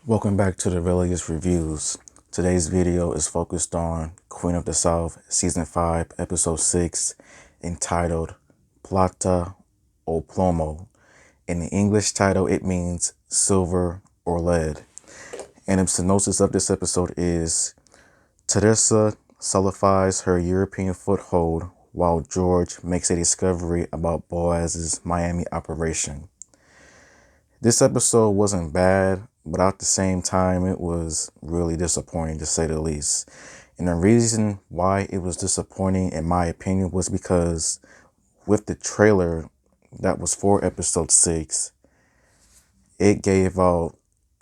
Welcome back to the Religious Reviews. Today's video is focused on Queen of the South, Season 5, Episode 6, entitled Plata o Plomo. In the English title, it means silver or lead. And the synopsis of this episode is Teresa solidifies her European foothold while George makes a discovery about Boaz's Miami operation. This episode wasn't bad, but at the same time, it was really disappointing to say the least. And the reason why it was disappointing, in my opinion, was because with the trailer that was for episode 6, it gave out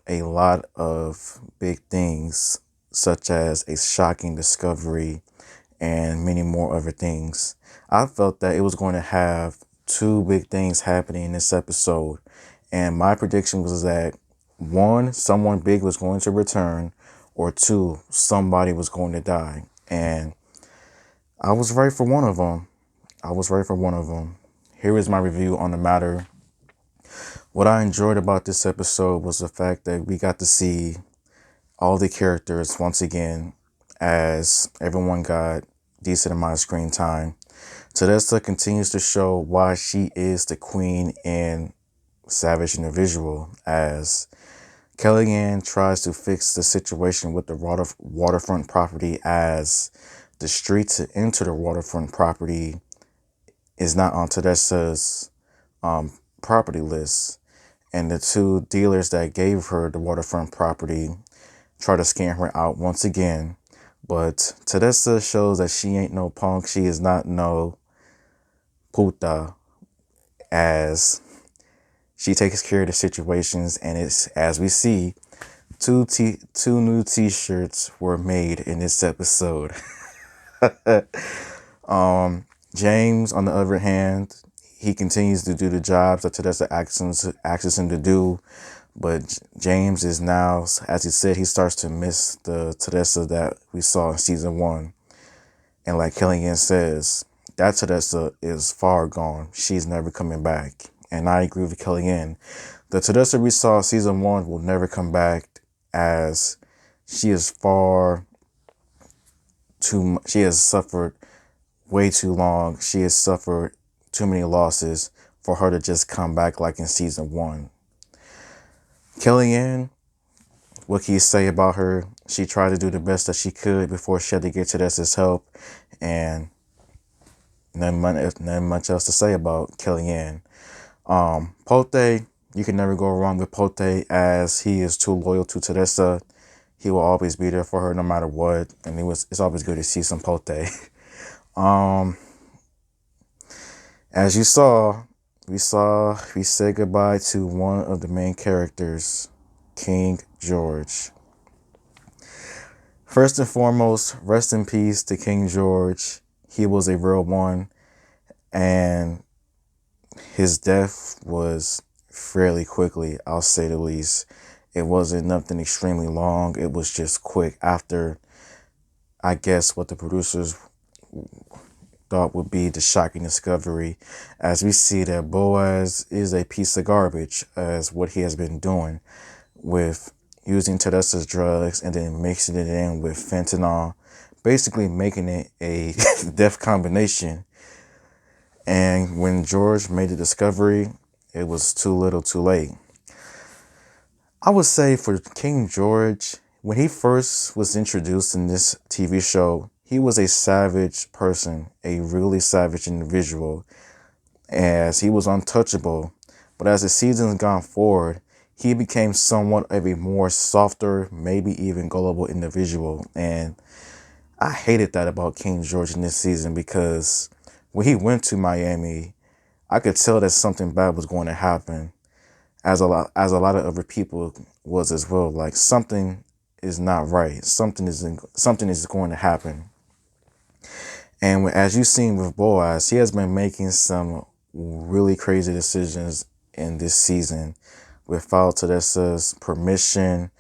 a lot of big things, such as a shocking discovery and many more other things. I felt that it was going to have two big things happening in this episode. And my prediction was that one, someone big was going to return, or two, somebody was going to die. And I was right for one of them. Here is my review on the matter. What I enjoyed about this episode was the fact that we got to see all the characters once again, as everyone got decent amount of screen time. Teresa continues to show why she is the queen and savage individual, as Kellyanne tries to fix the situation with the waterfront property, as the street to enter the waterfront property is not on Teresa's property list. And the two dealers that gave her the waterfront property try to scam her out once again. But Teresa shows that she ain't no punk. She is not no puta, as she takes care of the situations. And it's, as we see, two new t-shirts were made in this episode. James, on the other hand, he continues to do the jobs that Teresa asks him to do. But James is now, as he said, he starts to miss the Teresa that we saw in season 1. And like Kellyanne says, that Teresa is far gone. She's never coming back. And I agree with Kellyanne. The Teresa we saw in season 1 will never come back, as she is she has suffered way too long. She has suffered too many losses for her to just come back like in season 1. Kellyanne, what can you say about her? She tried to do the best that she could before she had to get Teresa's help, and nothing much else to say about Kellyanne. Pote, you can never go wrong with Pote, as he is too loyal to Teresa. He will always be there for her no matter what, and it's always good to see some Pote. As you saw, we said goodbye to one of the main characters, King George. First and foremost, rest in peace to King George. He was a real one, and his death was fairly quickly, I'll say the least. It wasn't nothing extremely long. It was just quick after, I guess, what the producers thought would be the shocking discovery, as we see that Boaz is a piece of garbage, as what he has been doing with using Teresa's drugs and then mixing it in with fentanyl, basically making it a death combination. And when George made the discovery, it was too little too late. I would say for King George, when he first was introduced in this TV show, he was a savage person, a really savage individual, as he was untouchable. But as the seasons gone forward, he became somewhat of a more softer, maybe even gullible individual. And I hated that about King George in this season, because when he went to Miami, I could tell that something bad was going to happen, as a lot of other people was as well. Like, something is not right. Something is going to happen. And as you've seen with Boaz, he has been making some really crazy decisions in this season without Teresa's permission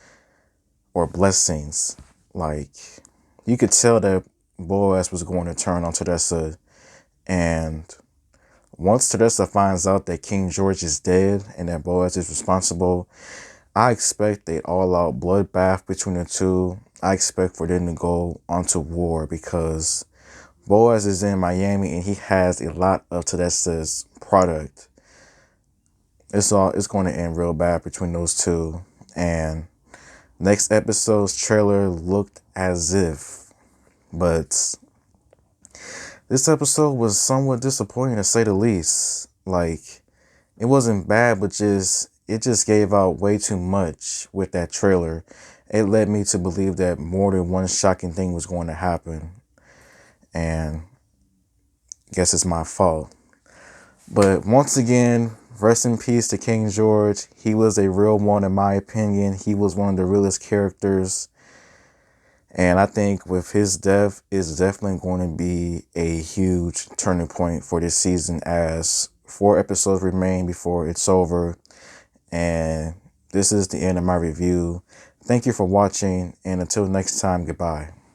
or blessings. Like, you could tell that Boaz was going to turn on Teresa. And once Teresa finds out that King George is dead and that Boaz is responsible, I expect a all-out bloodbath between the two. I expect for them to go onto war because Boaz is in Miami and he has a lot of Tedesca's product. It's going to end real bad between those two. And next episode's trailer looked as if, but this episode was somewhat disappointing to say the least. Like, it wasn't bad, but it just gave out way too much with that trailer. It led me to believe that more than one shocking thing was going to happen. And I guess it's my fault. But once again, rest in peace to King George. He was a real one in my opinion. He was one of the realest characters. And I think with his death is definitely going to be a huge turning point for this season, as 4 episodes remain before it's over. And this is the end of my review. Thank you for watching, and until next time, goodbye.